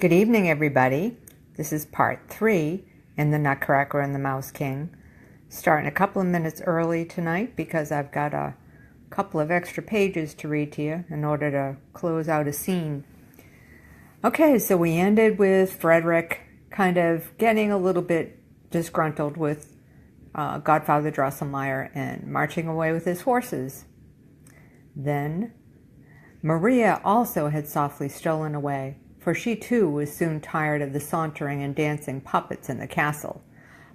Good evening, everybody. This is part 3 in the Nutcracker and the Mouse King. Starting a couple of minutes early tonight because I've got a couple of extra pages to read to you in order to close out a scene. Okay, so we ended with Frederick kind of getting a little bit disgruntled with Godfather Drosselmeyer and marching away with his horses. Then Maria also had softly stolen away, for she too was soon tired of the sauntering and dancing puppets in the castle.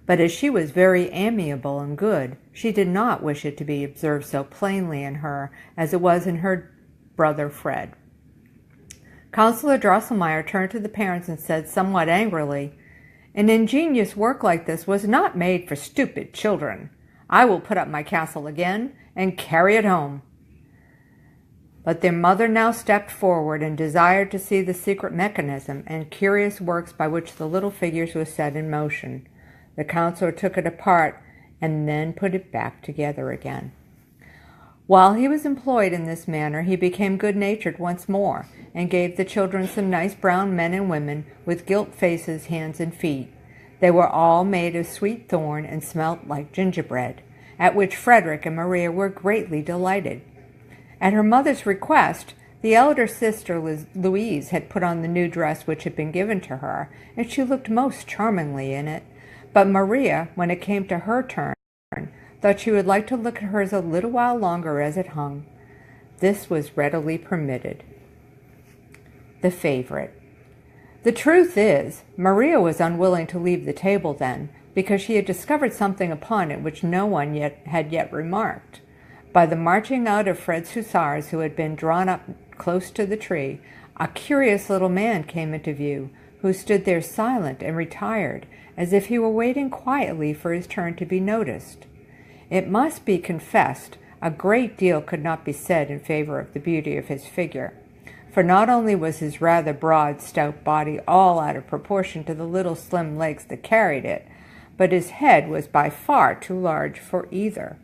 But as she was very amiable and good, she did not wish it to be observed so plainly in her as it was in her brother Fred. Councillor Drosselmeyer turned to the parents and said somewhat angrily, "An ingenious work like this was not made for stupid children. I will put up my castle again and carry it home." But their mother now stepped forward and desired to see the secret mechanism and curious works by which the little figures were set in motion. The counselor took it apart and then put it back together again. While he was employed in this manner, he became good-natured once more and gave the children some nice brown men and women with gilt faces, hands, and feet. They were all made of sweet thorn and smelt like gingerbread, at which Frederick and Maria were greatly delighted. At her mother's request, the elder sister, Louise, had put on the new dress which had been given to her, and she looked most charmingly in it. But Maria, when it came to her turn, thought she would like to look at hers a little while longer as it hung. This was readily permitted. The favorite. The truth is, Maria was unwilling to leave the table then, because she had discovered something upon it which no one had yet remarked. By the marching out of Fred's hussars, who had been drawn up close to the tree, a curious little man came into view, who stood there silent and retired, as if he were waiting quietly for his turn to be noticed. It must be confessed, a great deal could not be said in favor of the beauty of his figure, for not only was his rather broad, stout body all out of proportion to the little slim legs that carried it, but his head was by far too large for either.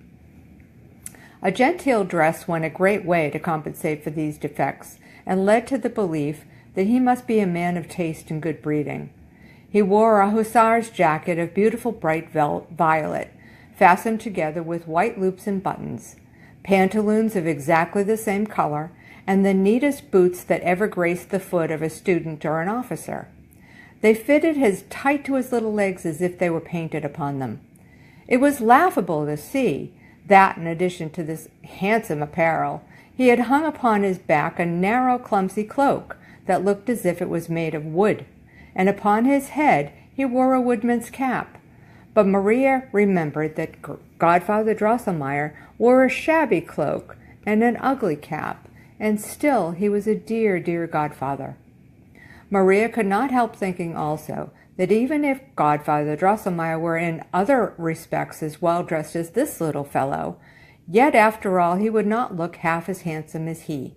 A genteel dress went a great way to compensate for these defects, and led to the belief that he must be a man of taste and good breeding. He wore a hussar's jacket of beautiful bright violet, fastened together with white loops and buttons, pantaloons of exactly the same color, and the neatest boots that ever graced the foot of a student or an officer. They fitted as tight to his little legs as if they were painted upon them. It was laughable to see that, in addition to this handsome apparel, he had hung upon his back a narrow, clumsy cloak that looked as if it was made of wood, and upon his head he wore a woodman's cap. But Maria remembered that Godfather Drosselmeyer wore a shabby cloak and an ugly cap, and still he was a dear, dear godfather. Maria could not help thinking also that even if Godfather Drosselmeyer were in other respects as well dressed as this little fellow, yet after all he would not look half as handsome as he.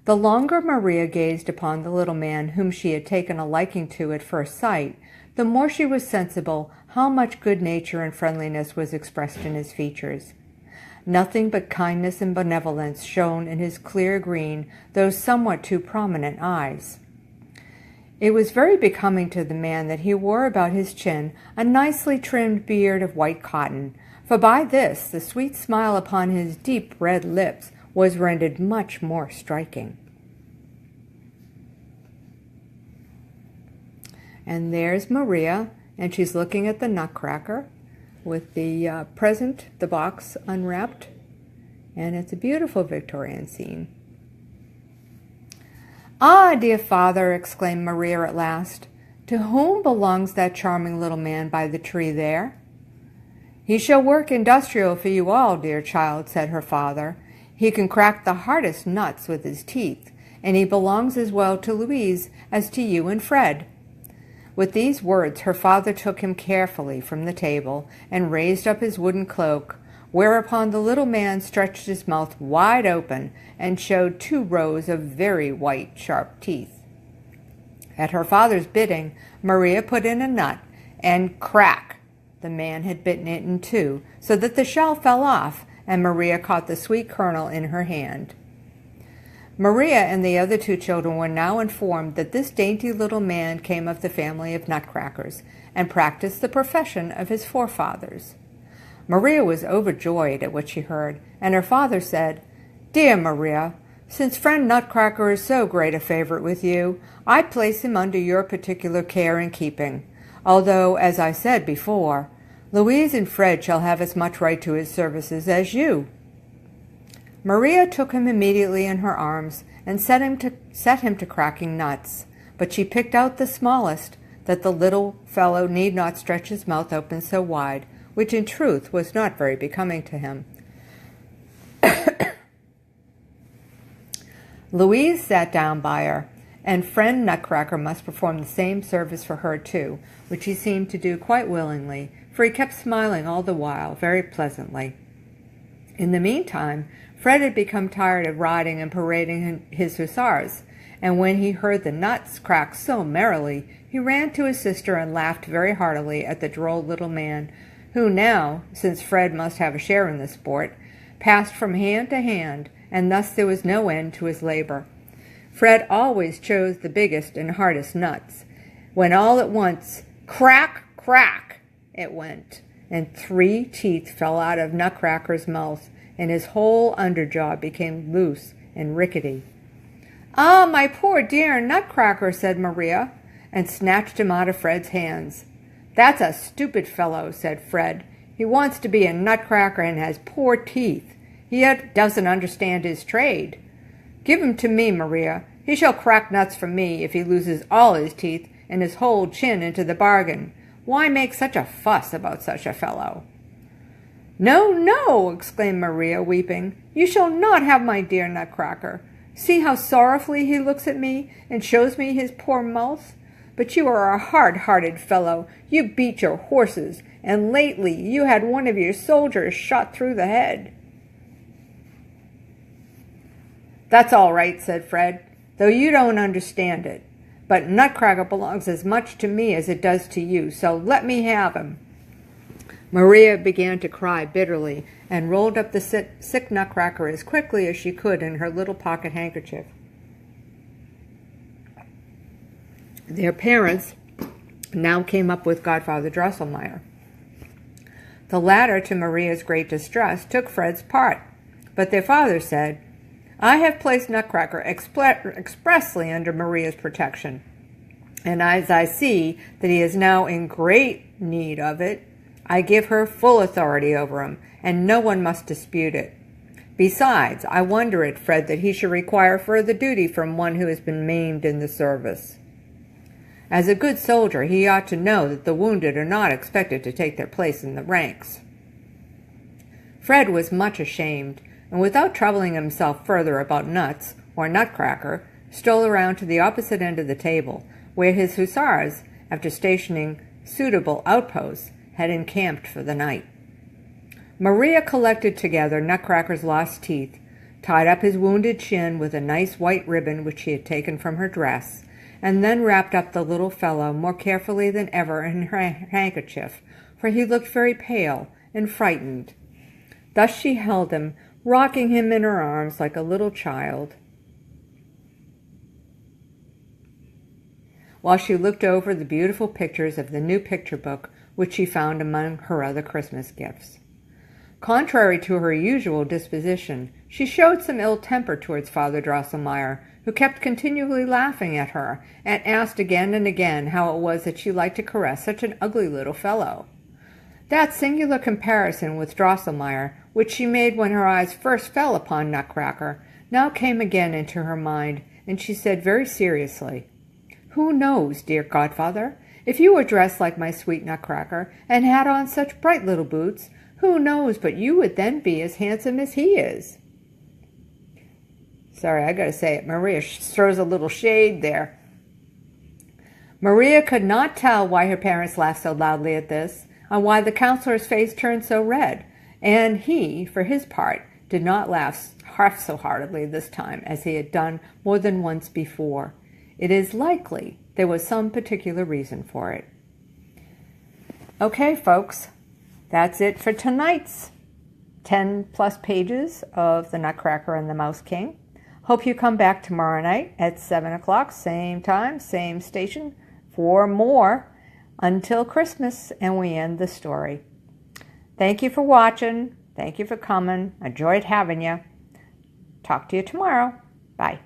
The longer Maria gazed upon the little man whom she had taken a liking to at first sight, the more she was sensible how much good nature and friendliness was expressed in his features. Nothing but kindness and benevolence shone in his clear green, though somewhat too prominent eyes. It was very becoming to the man that he wore about his chin a nicely trimmed beard of white cotton, for by this the sweet smile upon his deep red lips was rendered much more striking. And there's Maria, and she's looking at the Nutcracker with the present, the box unwrapped, and it's a beautiful Victorian scene. "Ah, dear father," exclaimed Maria at last, "to whom belongs that charming little man by the tree there?" "He shall work industrial for you all, dear child," said her father. "He can crack the hardest nuts with his teeth, and he belongs as well to Louise as to you and Fred." With these words her father took him carefully from the table and raised up his wooden cloak, whereupon the little man stretched his mouth wide open and showed 2 rows of very white, sharp teeth. At her father's bidding, Maria put in a nut, and crack! The man had bitten it in 2, so that the shell fell off, and Maria caught the sweet kernel in her hand. Maria and the other two children were now informed that this dainty little man came of the family of Nutcrackers and practiced the profession of his forefathers. Maria was overjoyed at what she heard, and her father said, "Dear Maria, since friend Nutcracker is so great a favorite with you, I place him under your particular care and keeping, although, as I said before, Louise and Fred shall have as much right to his services as you." Maria took him immediately in her arms and set him to cracking nuts, but she picked out the smallest, that the little fellow need not stretch his mouth open so wide, which in truth was not very becoming to him. Louise sat down by her, and friend Nutcracker must perform the same service for her too, which he seemed to do quite willingly, for he kept smiling all the while very pleasantly. In the meantime, Fred had become tired of riding and parading his hussars, and when he heard the nuts crack so merrily, he ran to his sister and laughed very heartily at the droll little man, who now, since Fred must have a share in the sport, passed from hand to hand, and thus there was no end to his labor. Fred always chose the biggest and hardest nuts, when all at once, crack, crack, it went, and 3 teeth fell out of Nutcracker's mouth, and his whole underjaw became loose and rickety. "Ah, my poor dear Nutcracker," said Maria, and snatched him out of Fred's hands. "That's a stupid fellow," said Fred. "He wants to be a Nutcracker and has poor teeth. He yet doesn't understand his trade. Give him to me, Maria. He shall crack nuts for me if he loses all his teeth and his whole chin into the bargain. Why make such a fuss about such a fellow?" "No, no," exclaimed Maria, weeping. "You shall not have my dear Nutcracker. See how sorrowfully he looks at me and shows me his poor mouth. But you are a hard-hearted fellow. You beat your horses, and lately you had one of your soldiers shot through the head." "That's all right," said Fred, "though you don't understand it. But Nutcracker belongs as much to me as it does to you, so let me have him." Maria began to cry bitterly and rolled up the sick Nutcracker as quickly as she could in her little pocket handkerchief. Their parents now came up with Godfather Drosselmeyer. The latter, to Maria's great distress, took Fred's part, but their father said, "I have placed Nutcracker expressly under Maria's protection, and as I see that he is now in great need of it, I give her full authority over him, and no one must dispute it. Besides, I wonder at Fred that he should require further duty from one who has been maimed in the service. As a good soldier, he ought to know that the wounded are not expected to take their place in the ranks." Fred was much ashamed, and without troubling himself further about nuts or Nutcracker, stole around to the opposite end of the table, where his hussars, after stationing suitable outposts, had encamped for the night. Maria collected together Nutcracker's lost teeth, tied up his wounded chin with a nice white ribbon which she had taken from her dress, and then wrapped up the little fellow more carefully than ever in her handkerchief, for he looked very pale and frightened. Thus she held him, rocking him in her arms like a little child, while she looked over the beautiful pictures of the new picture book which she found among her other Christmas gifts. Contrary to her usual disposition, she showed some ill temper towards Father Drosselmeyer, who kept continually laughing at her, and asked again and again how it was that she liked to caress such an ugly little fellow. That singular comparison with Drosselmeyer, which she made when her eyes first fell upon Nutcracker, now came again into her mind, and she said very seriously, "Who knows, dear godfather? If you were dressed like my sweet Nutcracker, and had on such bright little boots, who knows but you would then be as handsome as he is?" Sorry, I gotta say it. Maria throws a little shade there. Maria could not tell why her parents laughed so loudly at this, and why the counselor's face turned so red, and he, for his part, did not laugh half so heartily this time as he had done more than once before. It is likely there was some particular reason for it. Okay, folks, that's it for tonight's 10+ pages of The Nutcracker and the Mouse King. Hope you come back tomorrow night at 7 o'clock, same time, same station, for more until Christmas, and we end the story. Thank you for watching. Thank you for coming. Enjoyed having you. Talk to you tomorrow. Bye.